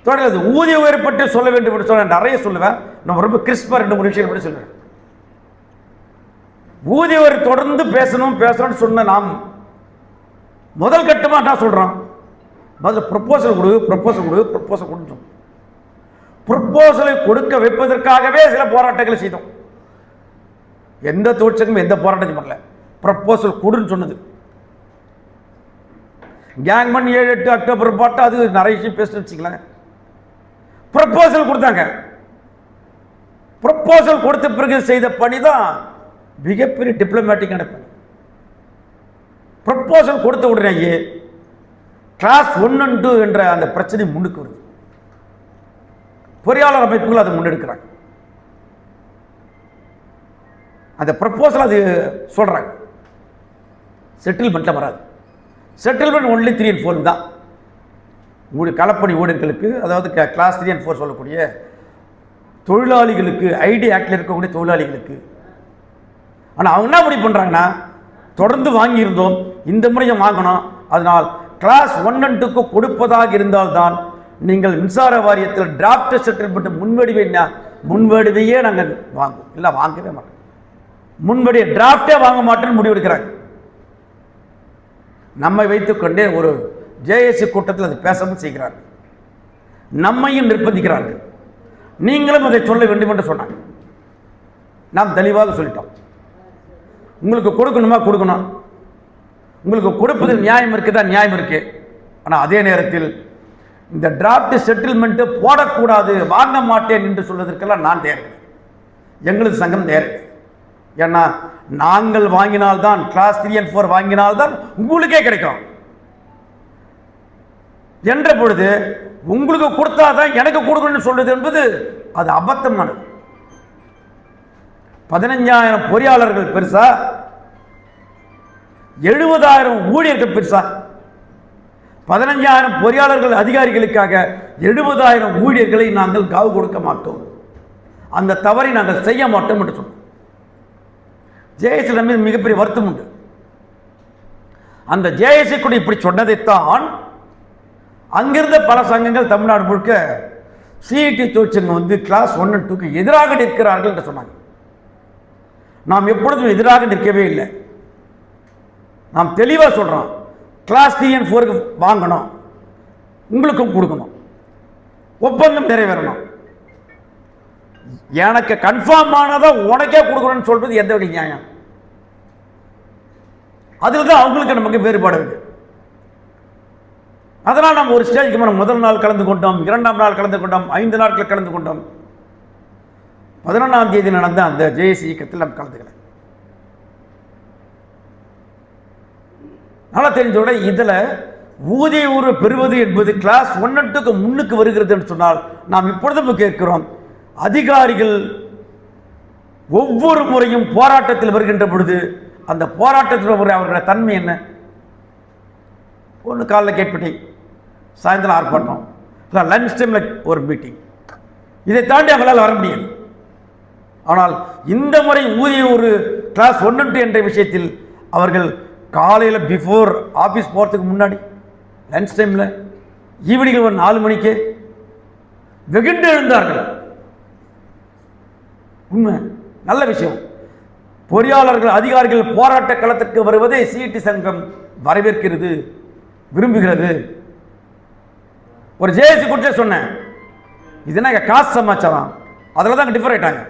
தொடர்ந்து ஊதிய உயர்வு பற்றி சொல்ல வேண்டும் என்று சொல்ல நிறைய சொல்லுவேன். நம்ம ரொம்ப கிறிஸ்பா 2-3 விஷயம் பற்றி சொல்லுவேன். ஊதிய உயர்வு தொடர்ந்து பேசணும்னு சொன்ன நாம் முதல் கட்டமாக என்ன சொல்றோம்? முதல்ல ப்ரொபோசல் கொடுன்னு சொன்னோம். ப்ரொபோசலை கொடுக்க வைப்பதற்காகவே சில போராட்டங்களை செய்தோம். எந்த தொழிற்சங்கமும் எந்த போராட்டத்தையும் பண்ணல. ப்ரொபோசல் கொடுன்னு சொன்னது. கேங்மன் 7-8 அக்டோபர் பாட்டு அது நிறைய விஷயம் பேச வச்சுக்கலாம். ப்ரொபோசல் கொடுத்தாங்க. ப்ரொபோசல் கொடுத்த பிறகு செய்த பணி தான் மிகப்பெரிய டிப்ளமேட்டிக்கான பணி. ப்ரொபோசல் கொடுத்த உடனேயே கிளாஸ் 1 and 2 என்ற அந்த பிரச்சனை முன்னுக்கு வருது. பொறியாளர் அமைப்புகள் அதை முன்னெடுக்கிறாங்க. அந்த ப்ரொபோசல் அது சொல்றாங்க. செட்டில்மெண்ட்ல வராது. செட்டில்மெண்ட் ஒன்லி 3 and 4 தான். களப்பணி ஊழியர்களுக்கு, அதாவது கிளாஸ் 3 and 4 சொல்லக்கூடிய தொழிலாளிகளுக்கு, ஐடி ஆக்டில் இருக்கக்கூடிய தொழிலாளிகளுக்கு. ஆனால் அவங்க என்ன முடிவு பண்ணுறாங்கன்னா, தொடர்ந்து வாங்கியிருந்தோம், இந்த முறையை வாங்கணும், அதனால் கிளாஸ் 1 and 2க்கு கொடுப்பதாக இருந்தால்தான் நீங்கள் மின்சார வாரியத்தில் டிராப்ட் செட்டில்மெண்ட் முன்வடிவையே நாங்கள் வாங்குவோம், இல்லை வாங்கவே மாட்டோம், முன்வடியை டிராப்டே வாங்க மாட்டோம்னு முடிவெடுக்கிறாங்க. நம்மை வைத்துக்கொண்டே ஒரு ஜேஏசி கூட்டத்தில் அது பேசவும் செய்கிறார்கள். நம்மையும் நிர்பந்திக்கிறார்கள். நீங்களும் அதை சொல்ல வேண்டும் என்று சொன்னாங்க. நாம் தெளிவாக சொல்லிட்டோம். உங்களுக்கு கொடுக்கணுமா கொடுக்கணும், உங்களுக்கு கொடுப்பதில் நியாயம் இருக்குதா நியாயம் இருக்கு. ஆனால் அதே நேரத்தில் இந்த டிராப்ட் செட்டில்மெண்ட் போடக்கூடாது, வாங்க மாட்டேன் என்று சொல்வதற்கெல்லாம் நான் தேவை, எங்களது சங்கம் தேவை. ஏன்னா நாங்கள் வாங்கினால்தான், கிளாஸ் 3 and 4 வாங்கினால்தான் உங்களுக்கே கிடைக்கும் என்ற பொழுது உங்களுக்கு கொடுத்தாதான் எனக்கு கொடுக்கணும்னு சொல்றது என்பது அது அபத்தமானது. 15,000 பொறியாளர்கள் பெருசா, 70,000 ஊழியர்கள் பெருசா? 15,000 பொறியாளர்கள் அதிகாரிகளுக்காக 70,000 ஊழியர்களை நாங்கள் காவு கொடுக்க மாட்டோம், அந்த தவறை நாங்கள் செய்ய மாட்டோம் என்று சொன்னோம். ஜேஏசி மீது மிகப்பெரிய வருத்தம் உண்டு. அந்த ஜேஏசி கூட இப்படி சொன்னதைத்தான் அங்கிருந்த பல சங்கங்கள் தமிழ்நாடு முழுக்க சிஇடி தொழிற்சங்கம் கிளாஸ் 1 and 2க்கு எதிராக நிற்கிறார்கள் என்று சொன்னாங்க. நாம் எப்பொழுதும் எதிராக நிற்கவே இல்லை. நாம் தெளிவாக சொல்றோம், கிளாஸ் 3 and 4க்கு வாங்கணும், உங்களுக்கும் கொடுக்கணும், ஒப்பந்தம் நிறைவேறணும். எனக்கு கன்ஃபார்ம் ஆனதா உனக்கே கொடுக்கணும்னு சொல்றது எந்த வகை நியாயம்? அதில் தான் அவங்களுக்கு நமக்கு வேறுபாடு இருக்கு. அதனால் நம்ம ஒரு ஸ்டேஜுக்கு மேலே முதல் நாள் கலந்து கொண்டோம், 2ஆம் நாள் கலந்து கொண்டோம், 5 நாட்கள் கலந்து கொண்டோம். 11ஆம் தேதி நடந்த அந்த ஜேஏசி இயக்கத்தில் நம்ம கலந்துக்கல. நல்லா தெரிஞ்சோட இதில் ஊதிய உயர்வு பெறுவது என்பது கிளாஸ் 1 and 2க்கு முன்னுக்கு வருகிறது என்று சொன்னால் நாம் இப்பொழுதும் கேட்கிறோம், அதிகாரிகள் ஒவ்வொரு முறையும் போராட்டத்தில் வருகின்ற பொழுது அந்த போராட்டத்தில் அவர்களுடைய தன்மை என்ன? ஒன்று காலைல கேட் மீட்டிங், சாயந்தரம் ஆர்ப்பாட்டம், இல்லை லஞ்ச் டைமில் ஒரு மீட்டிங், இதை தாண்டி அவங்களால் வர முடியாது. ஆனால் இந்த முறை ஊதிய ஒரு கிளாஸ் 1 and 2 என்ற விஷயத்தில் அவர்கள் காலையில் பிஃபோர் ஆஃபீஸ் போகிறதுக்கு முன்னாடி, லஞ்ச் டைமில், ஈவினிங் ஒரு 4 மணிக்கு வெகுண்டு எழுந்தார்கள். உண்மை, நல்ல விஷயம். பொறியாளர்கள் அதிகாரிகள் போராட்ட களத்திற்கு வருவதை சிஇடி சங்கம் வரவேற்கிறது, விரும்புகிறது. ஒரு ஜேஏசி கூட்டத்தை சொன்னேன், இது என்ன காசு சமாச்சாரம், அதில் தான் டிஃபர் ஆயிட்டாங்க.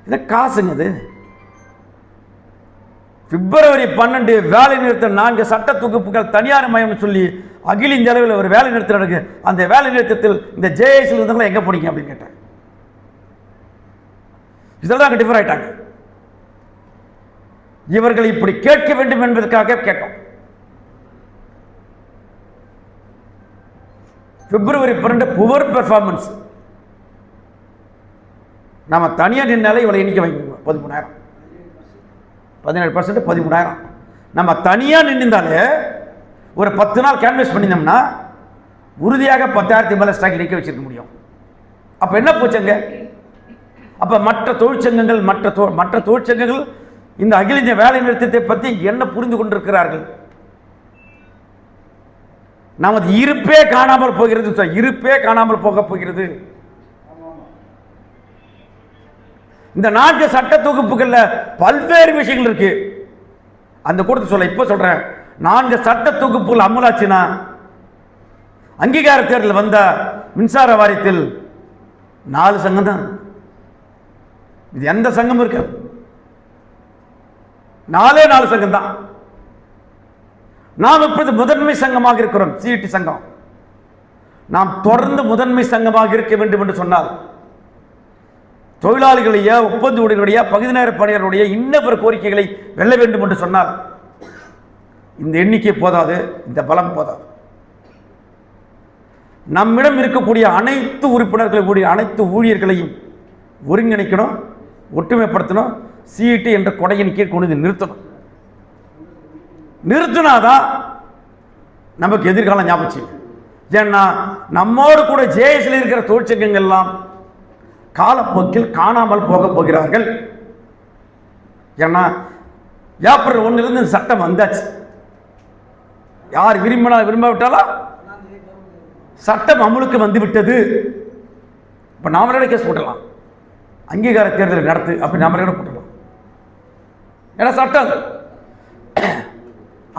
இது காசுங்க. இது பிப்ரவரி 12 வேலை நிறுத்த 4 சட்ட தொகுப்புகள் தனியார் மயம் சொல்லி அகில இந்திய அளவில் ஒரு வேலை நிறுத்தம் நடக்கு. அந்த வேலை நிறுத்தத்தில் இந்த ஜேஏசி இருந்தவங்க எங்க போனீங்க அப்படின்னு கேட்டேன். இதெல்லாம் டிஃபர் ஆயிட்டாங்க. இவர்கள் இப்படி கேட்க வேண்டும் என்பதற்காக கேட்டோம். பிப்ரவரி 12 புவர் பெர்ஃபார்மன்ஸ். நம்ம தனியாக நின்னாலே இவ்வளோ எண்ணிக்கை வாங்கிடுவோம், 13,000, 17%, 13,000. நம்ம தனியாக நின்றாலே ஒரு 10 நாள் கேன்வஸ் பண்ணியிருந்தோம்னா உறுதியாக 10,000 மேலே ஸ்டாக் நிற்க வச்சிருக்க முடியும். அப்போ என்ன போச்சுங்க? அப்போ மற்ற தொழிற்சங்கங்கள் மற்ற தொழிற்சங்கங்கள் இந்த அகில இந்திய வேலை நிறுத்தத்தை பற்றி என்ன புரிந்து கொண்டிருக்கிறார்கள்? நமது இருப்பே காணாமல் போகிறது, இருப்பே காணாமல் போக போகிறது. இந்த 4 சட்ட தொகுப்புகள்ல பல்வேறு விஷயங்கள் இருக்கு. அந்த கூட்டத்தை சொல்ல இப்ப சொல்றேன். 4 சட்ட தொகுப்புகள் அமலாச்சுன்னா அங்கீகார தேர்தல் வந்த மின்சார வாரியத்தில் 4 சங்கம் தான். இது எந்த சங்கம் இருக்கு? 4 சங்கம் தான். நாம் இப்போது முதன்மை சங்கமாக இருக்கிறோம், சிஇடி சங்கம். நாம் தொடர்ந்து முதன்மை சங்கமாக இருக்க வேண்டும் என்று சொன்னால் தொழிலாளிகளுடைய, ஒப்பந்த ஊழியர்களுடைய, பகுதி நேர பணியாளருடைய இன்ன கோரிக்கைகளை வெல்ல வேண்டும் என்று சொன்னால் இந்த எண்ணிக்கை போதாது, இந்த பலம் போதாது. நம்மிடம் இருக்கக்கூடிய அனைத்து உறுப்பினர்களுடைய அனைத்து ஊழியர்களையும் ஒருங்கிணைக்கணும், ஒற்றுமைப்படுத்தணும், சிஇடி என்ற கொடையின் கீழ் கொண்டு நிறுத்தணும். நிறுத்தினாதான் நமக்கு எதிர்காலம் ஞாபகம். ஏன்னா நம்மோடு கூட ஜேஎஸ்ல இருக்கிற தொழிற்சங்கங்கள் எல்லாம் காலப்போக்கில் காணாமல் போக போகிறார்கள். ஏன்னா ஏப்ரல் 1 சட்டம் வந்தாச்சு. யார் விரும்பாவிட்டாலும் சட்டம் அமலுக்கு வந்து விட்டது. இப்போ நாமளே கேஸ் போட்டலாம், அங்கீகார தேர்தல் நடத்து அப்படி நாமளே போட்டலாம். ஏன்னா சட்டம்.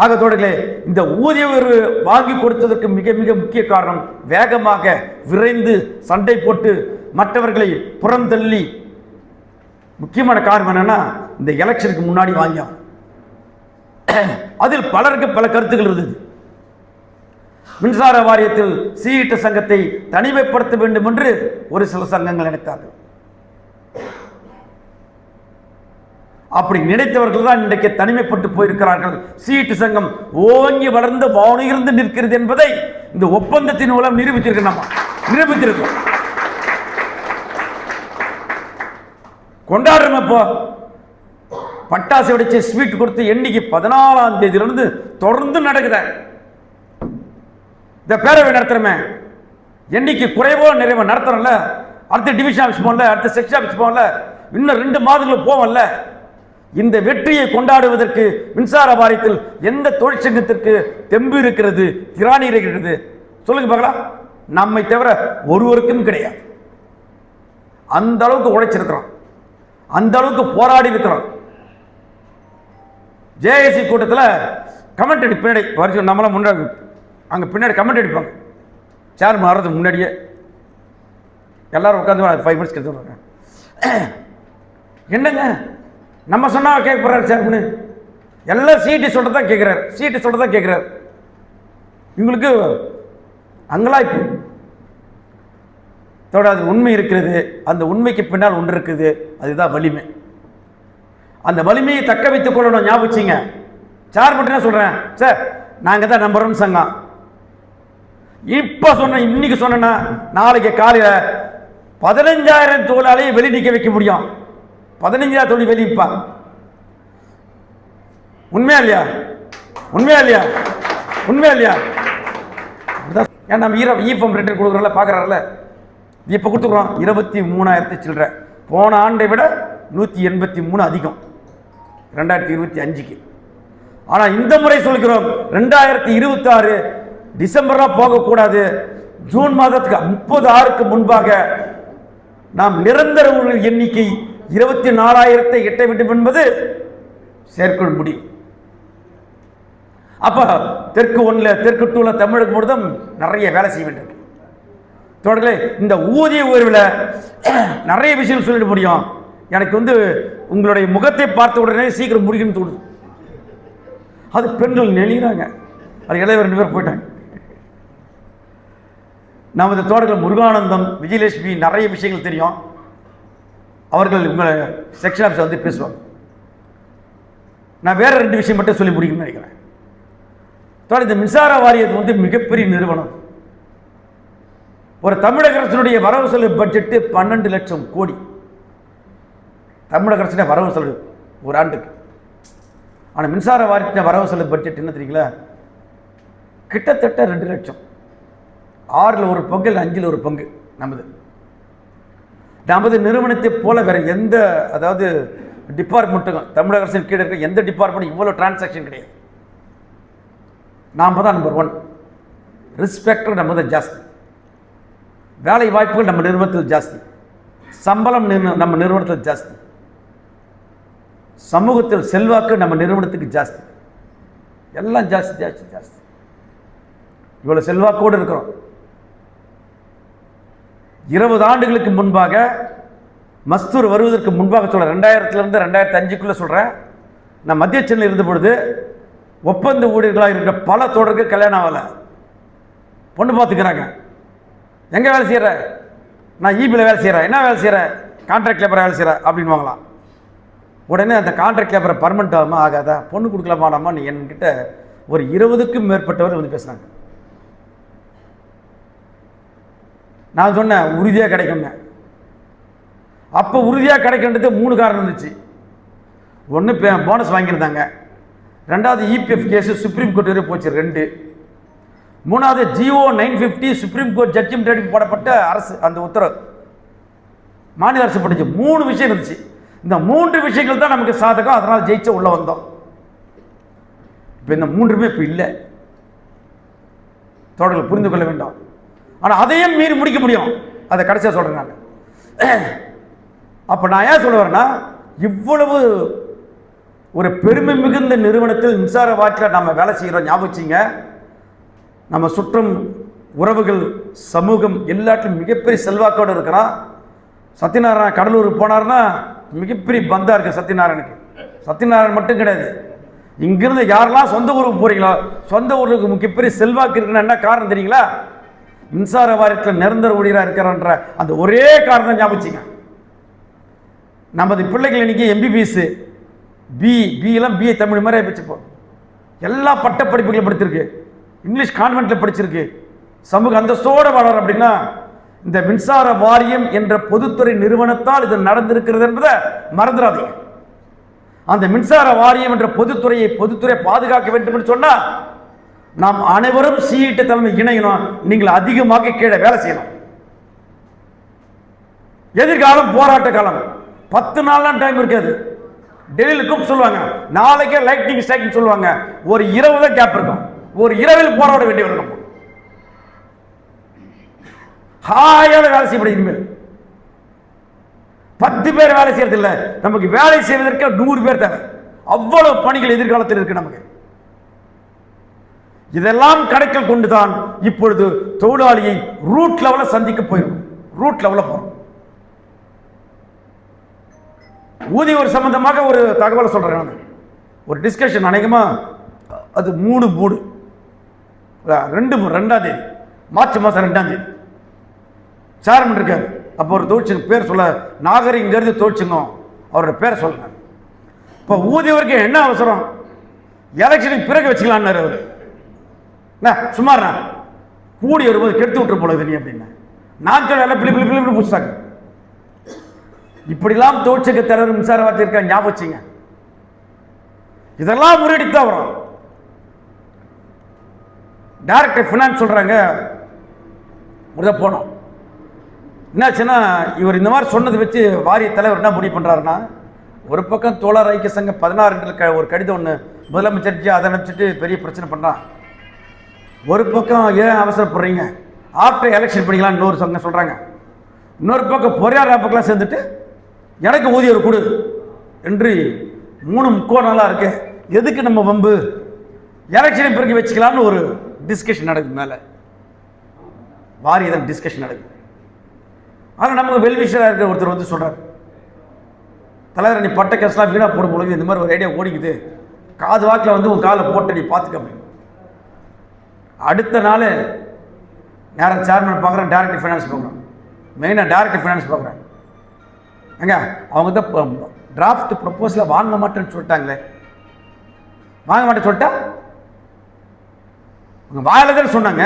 ஆக தோழர்களே, இந்த ஊதிய உயர்வு வாங்கி கொடுத்ததற்கு மிக மிக முக்கிய காரணம் வேகமாக விரைந்து சண்டை போட்டு மற்றவர்களை புறந்தள்ளி, முக்கியமான காரணம் என்னன்னா இந்த எலெக்ஷனுக்கு முன்னாடி வாங்கியோம். அதில் பலருக்கு பல கருத்துக்கள் இருந்தது. மின்சார வாரியத்தில் சிஇடி சங்கத்தை தனிமைப்படுத்த வேண்டும் என்று ஒரு சில சங்கங்கள் நினைத்தார்கள். அப்படி நினைத்தவர்கள் தான் இன்றைக்கு தனிமைப்பட்டு போயிருக்கிறார்கள். சிஇடி சங்கம் ஓங்கி வளர்ந்து வானுயர்ந்து நிற்கிறது என்பதை இந்த ஒப்பந்தத்தின் மூலம் நிரூபித்திருக்கோம். கொண்டாடுறோம். இப்போ பட்டாசு வெடிச்சு ஸ்வீட் கொடுத்து எண்ணிக்கை 14ஆம் தேதியிலிருந்து தொடர்ந்து நடக்குது. இந்த பேரவை நடத்துறமே, எண்ணிக்கை குறைவோ நிறைவோ நடத்துறோம்ல, அடுத்த டிவிஷன் ஆஃபீஸ் போகல, அடுத்த செக்ஷன் ஆஃபீஸ் போகல, இன்னும் 2 மாதங்கள் போவோம்ல. இந்த வெற்றியை கொண்டாடுவதற்கு மின்சார வாரியத்தில் எந்த தொழிற்சங்கத்திற்கு தெம்பு இருக்கிறது, திராணி இருக்கிறது? சொல்லுங்க பார்க்கலாம். நம்மை தவிர ஒருவருக்கும் கிடையாது. அந்த அளவுக்கு உழைச்சிருக்கிறோம், அந்த அளவுக்கு போராடி இருக்கிறோம். ஜேஏசி கூட்டத்தில் கமெண்ட் அடி பின்னாடி வரைக்கும் நம்மளாம் முன்னாடி அங்கே பின்னாடி கமெண்ட் அடிப்பாங்க. சேர்மன் வர்றதுக்கு முன்னாடியே எல்லாரும் உட்காந்து 5 மினிட்ஸ் கற்றுருவாங்க. என்னங்க நம்ம சொன்னால் கேட்க போகிறாரு சேர்மனு, எல்லாம் சிஇடி சொல்கிறத தான் கேட்குறாரு, சிஇடி சொல்கிறத தான் கேட்குறாரு. இவங்களுக்கு அங்கலாய்ப்பு தோட அது உண்மை இருக்கிறது. அந்த உண்மைக்கு பின்னால் ஒன்று இருக்குது, அதுதான் வலிமை. அந்த வலிமையை தக்க வைத்துக் கொள்ளணும். ஞாபகிச்சிங்க. சேர்மன் என்ன சொல்கிறேன், சார் நாங்கள் தான் நம்பர் 1 சங்கம். இப்போ சொன்ன இன்னைக்கு சொன்னா நாளைக்கு காலையில் 15,000 தொழிலாளியை வெளி நிற்க வைக்க முடியும். 15,000 தொழில் வெளிப்பா. உண்மையா இல்லையா? உண்மையா இல்லையா? உண்மையா இல்லையா? ஏன் நம்ம ஈஃபம் ரெண்டு கொடுக்குறோம்ல, பார்க்குறாருல, இப்போ கொடுத்துக்குறோம் 23,000 சில்லற. போன ஆண்டை விட 183 அதிகம் 2025க்கு. ஆனால் இந்த முறை சொல்கிறோம் 2026 டிசம்பர்லாம் போகக்கூடாது. ஜூன் மாதத்துக்கு 30/6க்கு முன்பாக நாம் நிரந்தர ஊழியர் எண்ணிக்கை 24,000 எட்ட வேண்டும் என்பது செயற்குழு முடியும். அப்ப தெற்கு 1ல தெற்கு 2ல தமிழகம் முழுதும் நிறைய வேலை செய்ய வேண்டியிருக்கு. தொடர்களே, இந்த ஊதிய உயர்வில் நிறைய விஷயம் சொல்லிட முடியும். எனக்கு உங்களுடைய முகத்தை பார்த்த உடனே சீக்கிரம் முடிக்கணும்னு தோணுது. அது பெண்கள் நெளிகிறாங்க. அது இளையவர் 2 பேர் போயிட்டாங்க. நமது தோழர்கள் முருகானந்தம், விஜயலட்சுமி நிறைய விஷயங்கள் தெரியும். அவர்கள் உங்களை செக்ஷன் ஆஃபீஸர் பேசுவாங்க. நான் வேற 2 விஷயம் மட்டும் சொல்லி முடிக்கணும்னு நினைக்கிறேன். இந்த மின்சார வாரியம் மிகப்பெரிய நிறுவனம். ஒரு தமிழக அரசினுடைய வரவு செலவு பட்ஜெட் 12 லட்சம் கோடி. தமிழக அரசுடைய வரவு செலவு ஒரு ஆண்டுக்கு. ஆனால் மின்சார வாரியத்தின் வரவு செலவு பட்ஜெட் என்ன தெரியுங்களா? கிட்டத்தட்ட 2 லட்சம். 6ல் ஒரு பங்கு இல்லை 5ல் ஒரு பங்கு நமது நிறுவனத்தை போல வேற எந்த டிபார்ட்மெண்ட்டுக்கும் தமிழக அரசின் கீழே இருக்க எந்த டிபார்ட்மெண்ட் இவ்வளோ டிரான்சாக்ஷன் கிடையாது. நாம் தான் நம்பர் 1. ரெஸ்பெக்ட் நம்ம தான் ஜாஸ்தி, வேலை வாய்ப்புகள் நம்ம நிறுவனத்தில் ஜாஸ்தி, சம்பளம் நம்ம நிறுவனத்தில் ஜாஸ்தி, சமூகத்தில் செல்வாக்கு நம்ம நிறுவனத்துக்கு ஜாஸ்தி, எல்லாம் ஜாஸ்தி ஜாஸ்தி ஜாஸ்தி. இவ்வளோ செல்வாக்கோடு இருக்கிறோம். 20 ஆண்டுகளுக்கு முன்பாக மஸ்தூர் வருவதற்கு முன்பாக சொல்கிறேன், 2000 2005 சொல்கிறேன், நான் மத்திய சென்னையில் இருந்த பொழுது ஒப்பந்த ஊழியர்களாக இருக்கிற பல தோழர்கள் கல்யாணம் ஆகலை, பொண்ணு பார்த்துக்கிறாங்க. எங்கே வேலை செய்கிற? நான் ஈபியில் வேலை செய்கிறேன். என்ன வேலை செய்கிறேன்? கான்ட்ராக்ட் லேபராக வேலை செய்கிறேன் அப்படின்னு வாங்கலாம். உடனே அந்த கான்ட்ராக்ட் லேபரை பர்மனெண்ட் ஆகாமல் ஆகாதா, பொண்ணு கொடுக்கலாமாடாமா நீ என்கிட்ட ஒரு 20க்கும் மேற்பட்டவர் வந்து பேசுனாங்க. நான் சொன்னேன் உறுதியாக கிடைக்குங்க. அப்போ உறுதியாக கிடைக்கின்றது 3 காரணம் இருந்துச்சு. ஒன்று போனஸ் வாங்கியிருந்தாங்க, 2வது இபிஎஃப் கேஸு சுப்ரீம் கோர்ட் வரை போச்சு 2, 3வது ஜிஓ 950 சுப்ரீம் கோர்ட் ஜட்ஜ்மெண்ட் போடப்பட்ட அரசு அந்த உத்தரவு மாநில அரசு படிச்சு 3 விஷயம் இருந்துச்சு. இந்த 3 விஷயங்கள் தான் நமக்கு சாதகம், அதனால் ஜெயிச்ச உள்ள வந்தோம். இப்போ இந்த 3மே இப்போ இல்லை, தோழர்கள் புரிந்து கொள்ள வேண்டும். ஆனால் அதையும் மீறி முடிக்க முடியும், அதை கடைசியாக சொல்கிறேன் நான். அப்போ நான் ஏன் சொல்ல வரேன்னா, இவ்வளவு ஒரு பெருமை மிகுந்த நிறுவனத்தில் மின்சார வாட்டில் நம்ம வேலை செய்கிறோம். ஞாபகிச்சிங்க, நம்ம சுற்றும் உறவுகள் சமூகம் எல்லாத்திலும் மிகப்பெரிய செல்வாக்கோடு இருக்கிறான். சத்யநாராயணன் கடலூருக்கு போனார்னா மிகப்பெரிய பந்தா இருக்குது சத்யநாராயணுக்கு. சத்யநாராயணன் மட்டும் கிடையாது, இங்கிருந்து யாரெல்லாம் சொந்த ஊருக்கு போகிறீங்களோ சொந்த ஊருக்கு மிகப்பெரிய செல்வாக்கு இருக்குன்னா என்ன காரணம் தெரியுங்களா? மின்சார வாரியத்தில் நிரந்தர ஊழியராக இருக்கிறன்ற அந்த ஒரே காரணம் தான். ஞாபகிச்சிங்க, நமது பிள்ளைகள் இன்னைக்கு எம்பிபிஎஸ் பிஎல்லாம் பிஏ தமிழ் மாதிரி வச்சுப்போம், எல்லா பட்ட படிப்புகளும் படிச்சிருக்கு, இங்கிலீஷ் கான்வென்ட்டில் படிச்சிருக்கு, சமூக அந்தஸ்தோடு வளரும். அப்படின்னா இந்த மின்சார வாரியம் என்ற பொதுத்துறை நிறுவனத்தால் இது நடந்திருக்கிறது என்பதை மறந்துடாதீங்க. அந்த மின்சார வாரியம் என்ற பொதுத்துறை பாதுகாக்க வேண்டும் என்று சொன்னால் நாம் அனைவரும் சிஇடி தலைமை இணையணும். நீங்கள் அதிகமாக கீழே வேலை செய்யணும். எதிர்காலம் போராட்ட காலம், 10 நாள்லாம் டைம் இருக்காது. டெல்லியில் கூப்பிட்டு சொல்லுவாங்க, நாளைக்கே லைட்டிங் ஸ்ட்ரைக் சொல்லுவாங்க. ஒரு இரவு தான் கேப் இருக்கும், ஒரு இரவில் போராட வேண்டிய வரும். ஹாயோட வேலை செய்யப்படும். இனிமேல் 10 பேர் வேலை செய்யறது இல்லை, நமக்கு வேலை செய்வதற்கு 100 பேர் தேவை. அவ்வளவு பணிகள் எதிர்காலத்தில் இருக்கு நமக்கு. இதெல்லாம் கணக்கில் கொண்டுதான் இப்பொழுது தொழிலாளியை ரூட் லெவலில் சந்திக்க போயிருக்கும். ரூட் லெவலில் போறோம். ஊதிய சம்பந்தமாக ஒரு தகவலை சொல்றேன் நான். ஒரு டிஸ்கஷன் அநேகமா அது 2 2ஆம் தேதி மார்ச் மாதம் 2ஆம் தேதி சேர்மன் இருக்காரு. அப்போ ஒரு தொழிற்சங்க பேர் சொல்ல, நாகரிகங்கிறது தொழிற்சங்கம், அவரோட பேரை சொல்லுங்க. இப்போ ஊதியவருக்கு என்ன அவசரம்? எலெக்ஷனுக்கு பிறகு வச்சுக்கலான்னு அவர். சுமாரா கூடி வரும்போது கெடுத்து விட்டுரு போல நீ அப்படின்னு நான் சொல்ல பிள்ளை புதுசாங்க. இப்படிலாம் தொழிற்சங்க தலைவர் மின்சார வாரியம் இருக்கா, ஞாபகம் வச்சுங்க. இதெல்லாம் முறியடித்தான் வரும். டைரக்டர் ஃபினான்ஸ் சொல்றாங்க, போனோம். என்னாச்சுன்னா, இவர் இந்த மாதிரி சொன்னதை வச்சு வாரிய தலைவர் என்ன முடிவு பண்றாருன்னா, ஒரு பக்கம் தோழர் ஐக்கிய சங்கம் 16 ஒரு கடிதம் ஒன்று முதலமைச்சருக்கு அதை அனுப்பிச்சிட்டு பெரிய பிரச்சனை பண்றான். ஒரு பக்கம் ஏன் அவசரப்படுறீங்க, ஆஃப்டர் எலெக்ஷன் பண்ணிக்கலாம் இன்னொரு சங்கம் சொல்றாங்க. இன்னொரு பக்கம் பொறியாளர் பக்கம் சேர்ந்துட்டு எனக்கு ஊதியர் கொடு என்று 3 முக்கோணங்களா இருக்கு. எதுக்கு நம்ம வம்பு, எலெக்ஷன் பிறகு வச்சுக்கலாம்னு ஒரு டிஸ்கஷன் நடக்குது. மேலே வாரியதான் டிஸ்கஷன் நடக்குது. ஆனால் நமக்கு வெல்விஷராக இருக்கிற ஒருத்தர் வந்து சொல்கிறார், தலைவர் நீ பட்ட கேஸ்லாம் வீணாக போடும் பொழுது இந்த மாதிரி ஒரு ஐடியா ஓடிக்குது, காது வாக்கில் வந்து உன் காலை போட்டு நீ பார்த்துக்க அப்படின்னு. அடுத்த நாள் நேரம் சேர்மன் பார்க்குறேன், டைரக்டர் ஃபைனான்ஸ் பார்க்குறேன், மெயினாக டைரக்டர் ஃபைனான்ஸ் பார்க்குறேன். ஏங்க அவங்க தான் டிராஃப்ட் ப்ரொப்போசலை வாங்க மாட்டேன்னு சொல்லிட்டாங்களே. வாங்க மாட்டேன்னு சொல்லிட்டா உங்க வாயில தான் சொன்னாங்க.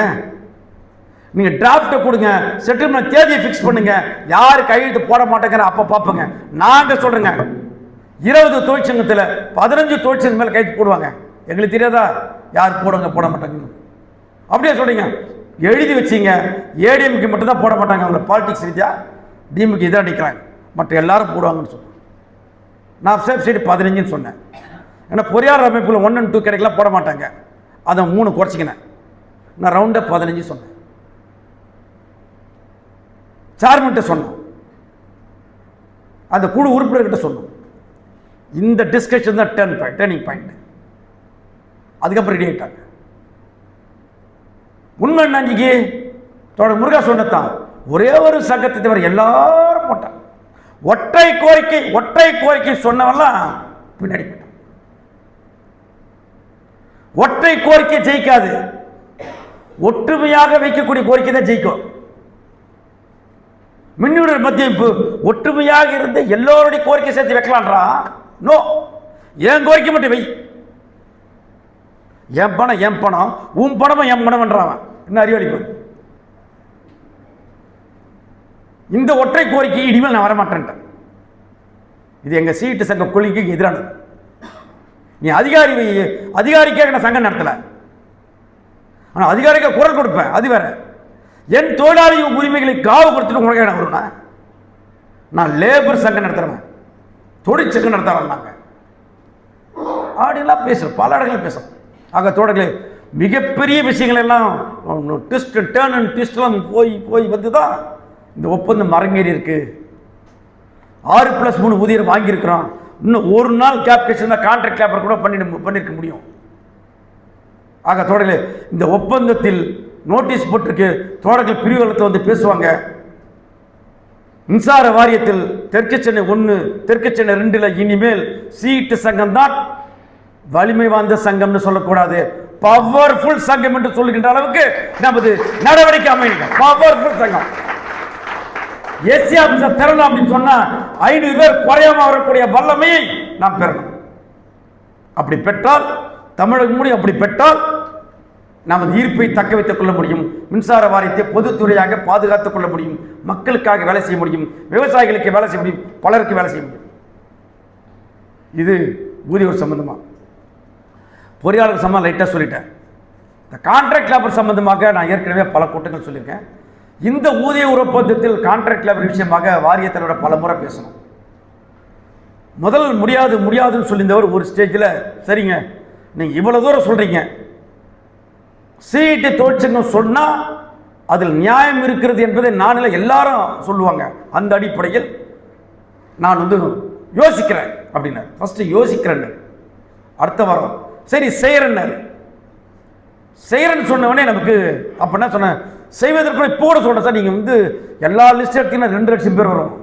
நீங்க டிராஃப்ட்டை கொடுங்க, செட்டில்மெண்ட் தேதியை ஃபிக்ஸ் பண்ணுங்க, யாரு கையெழுத்து போட மாட்டேங்கிற அப்ப பார்ப்போங்க. நாங்க சொல்றேங்க, 20 தொழிற்சங்கத்தில் 15 தொழிற்சங்கம் மேல கையெழுத்து போடுவாங்க. எங்களுக்கு தெரியாதா யார் போடுங்க போட மாட்டாங்க அப்படியே சொல்றீங்க. எழுதி வச்சிங்க, ஏடிஎம்க்கு மட்டும் தான் போட மாட்டாங்க, அவங்க பாலிடிக்ஸ் ரீதியா டிஎம்க்கு இதான் நிற்கிறாங்க, மற்ற எல்லாரும் போடுவாங்கன்னு சொன்னேன். நான் சேஃப் சைடு 15ன்னு சொன்னேன். ஏன்னா பொறியாளர் அமைப்புல 1 and 2 கிடைக்கலாம் போட மாட்டாங்க, அதை 3 குறைச்சிக்கினேன். நான் ரவுண்டாக 15 சொன்னேன். சேர்மன்கிட்ட சொன்னோம், அந்த குழு உறுப்பினர்கிட்ட சொன்னோம். இந்த டிஸ்கஷன் தான் டேர்னிங் பாயிண்ட். அதுக்கப்புறம் ரெடி ஆகிட்டாங்க. உண்மை அன்னைக்கு முருகா சொன்னதான், ஒரே ஒரு சங்கத்தை தவிர எல்லாரும் போட்டான். ஒற்றை கோரிக்கை சொன்னவெல்லாம் பின்னாடி போட்டான். ஒற்றை கோரிக்கை ஜெயிக்காது, ஒற்றுமையாக வைக்கக்கூடிய கோரிக்கை தான் ஜெயிக்கும். மின்னுடைய மத்திய ஒற்றுமையாக இருந்து எல்லோருடைய கோரிக்கை சேர்த்து வைக்கலான்றா? நோ, என் கோரிக்கை மட்டும் வை. என் பணம் உன் பணமும் என் பணம்ன்றான். என்ன அறிவாளிப்பார். இந்த ஒற்றை கோரிக்கை இனிமேல் நான் வரமாட்டேன். இது எங்க சீட்டு சங்க கொள்கைக்கு எதிரானது. நீ அதிகாரிக்காக நான் சங்கம் நடத்தல, ஆனா அதிகாரிக்க குரல் கொடுப்பேன், அது வேற. என் தொழிலாளி உரிமைகளை காவு கொடுத்துட்டு உனக்கு என்ன வரும்னா, நான் லேபர் சங்கம் நடத்துறேன், தொழிற்சங்கம் நடத்துறாங்க அப்படின்லாம் பேசுறேன், பல இடங்களில் பேசுறோம். ஆக தோழர்களே, மிகப்பெரிய விஷயங்கள் எல்லாம் ட்விஸ்ட் டேர்ன் அண்ட் ட்விஸ்ட்லாம் போய் வந்து தான் இந்த ஒப்பந்தம் அரங்கேறி இருக்கு. 6+3 ஊதியம் வாங்கியிருக்கிறோம். இன்னும் ஒரு நாள் கேப் கேஸ் தான் கான்ட்ராக்ட் லேபர் கூட பண்ணிருக்க முடியும். ஆக தோழர்களே, இந்த ஒப்பந்தத்தில் நோட்டீஸ் போட்டிருக்கு. தோழர்கள் பிரிவுகளத்தை வந்து பேசுவாங்க. மின்சார வாரியத்தில் தெற்கு சென்னை 1, தெற்கு சென்னை 2ல் இனிமேல் சீட்டு சங்கம் தான் வலிமை வாய்ந்த சங்கம்னு சொல்லக்கூடாது, பவர்ஃபுல் சங்கம் என்று சொல்லுகின்ற அளவுக்கு நமது நடவடிக்கை அமைங்க. பவர்ஃபுல் சங்கம். எஸ்சி ஆபீசர் திறனும் அப்படின்னு சொன்னா 500 பேர் குறையாம வரக்கூடிய வல்லமையை நாம் பெறணும். அப்படி பெற்றால், தமிழகம் மூடி அப்படி பெற்றால் நமது ஈர்ப்பை தக்க வைத்துக் கொள்ள முடியும். மின்சார வாரியத்தை பொதுத்துறையாக பாதுகாத்துக் கொள்ள முடியும். மக்களுக்காக வேலை செய்ய முடியும், விவசாயிகளுக்கு வேலை செய்ய முடியும், பலருக்கு வேலை செய்ய முடியும். இது ஊதிய சம்பந்தமா. பொறியாளர் சம்பந்தம் லைட்டாக சொல்லிட்டேன். இந்த கான்ட்ராக்ட் லேபர் சம்பந்தமாக நான் ஏற்கனவே பல கூட்டங்கள் சொல்லியிருக்கேன். இந்த ஊதிய ஒப்பந்தத்தில் கான்ட்ராக்ட் லேபர் விஷயமாக வாரியத்தினோட பல முறை பேசணும். முதல் முடியாதுன்னு சொல்லியிருந்தவர் ஒரு ஸ்டேஜில், சரிங்க நீங்கள் இவ்வளோ தூரம் சொல்கிறீங்க, சீட்டு தொழிற்சங்கம் சொன்னால் அதில் நியாயம் இருக்கிறது என்பதை நானில் எல்லாரும் சொல்லுவாங்க. அந்த அடிப்படையில் நான் வந்து யோசிக்கிறேன் அப்படின்னாரு. ஃபஸ்ட்டு யோசிக்கிறேன்னு, அடுத்த வாரம் சரி செய்கிறேன்னு சொன்னவொடனே நமக்கு அப்போ என்ன சொன்னேன், செய்வதற்கு இப்போ கூட சொல்கிறேன் சார், நீங்கள் வந்து எல்லா லிஸ்ட் எடுத்தீங்கன்னா 2 லட்சம் பேர் வரும்.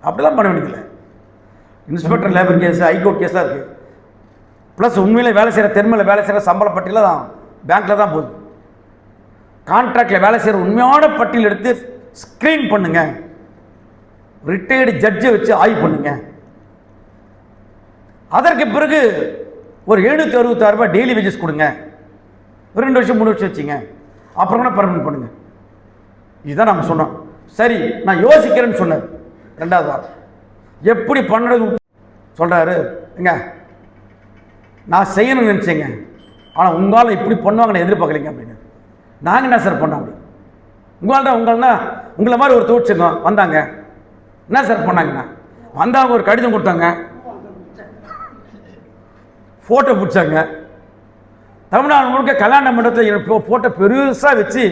அப்படிலாம் பண்ண வேண்டியதில்லை. இன்ஸ்பெக்டர் லேபர் கேஸ், ஹைகோர்ட் கேஸாக இருக்குது. ப்ளஸ் உண்மையிலே வேலை செய்கிற தெருமையில் வேலை செய்கிற சம்பள பட்டியலில் தான் பேங்க்கில் தான் போகுது. கான்ட்ராக்டில் வேலை செய்கிற உண்மையான பட்டியல் எடுத்து ஸ்க்ரீன் பண்ணுங்க, ரிட்டையர்டு ஜட்ஜை வச்சு ஆய்வு பண்ணுங்க. அதற்கு பிறகு ஒரு 766 ரூபாய் டெய்லி வேஜஸ் கொடுங்க, 2 வருஷம் 3 வருஷம் வச்சுங்க, அப்புறம் கூட பர்மனன்ட் பண்ணுங்க. இதுதான் நம்ம சொன்னோம். சரி நான் யோசிக்கிறேன்னு சொன்னார். 2வது வாரம் எப்படி பண்ணுறது சொல்கிறாரு. எங்க நான் செய்யணும்னு நினச்சேங்க, ஆனால் உங்களால் இப்படி பண்ணுவாங்கன்னு எதிர்பார்க்கலைங்க அப்படின்னு. நாங்கள் என்ன சார் பண்ணோம் அப்படி? உங்கள்னா உங்களை மாதிரி ஒரு தொழிற்சங்கம் வந்தாங்க, என்ன சார் பண்ணாங்கண்ணா? வந்தாங்க, ஒரு கடிதம் கொடுத்தாங்க, ஃபோட்டோ பிடிச்சாங்க. தமிழ்நாடு முழுக்க கல்யாண மண்டபத்தில் ஃபோட்டோ பெருசாக வச்சு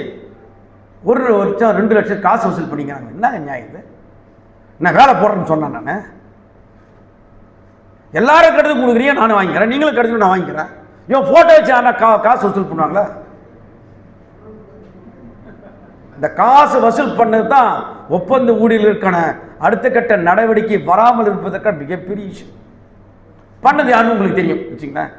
1 லட்சம் 2 லட்சம் காசு வசூல் பண்ணிக்கிறாங்க. என்னங்க நியாயம் இது? நான் வேலை போடுறேன்னு சொன்னேன். நான் எல்லாரும் கடிதம் கொடுக்குறீங்க, நானும் வாங்கிக்கிறேன், நீங்களும் கடிதம் நான் வாங்கிக்கிறேன். இவன் ஃபோட்டோ வச்சு ஆனால் காசு வசூல் பண்ணுவாங்களா? இந்த காசு வசூல் பண்ணது தான் ஒப்பந்த ஊழியர்களுக்கான அடுத்த கட்ட நடவடிக்கை வராமல் இருப்பதற்கான மிகப்பெரிய விஷயம். பண்ணது யாருன்னு உங்களுக்கு தெரியும் வச்சுங்களேன்.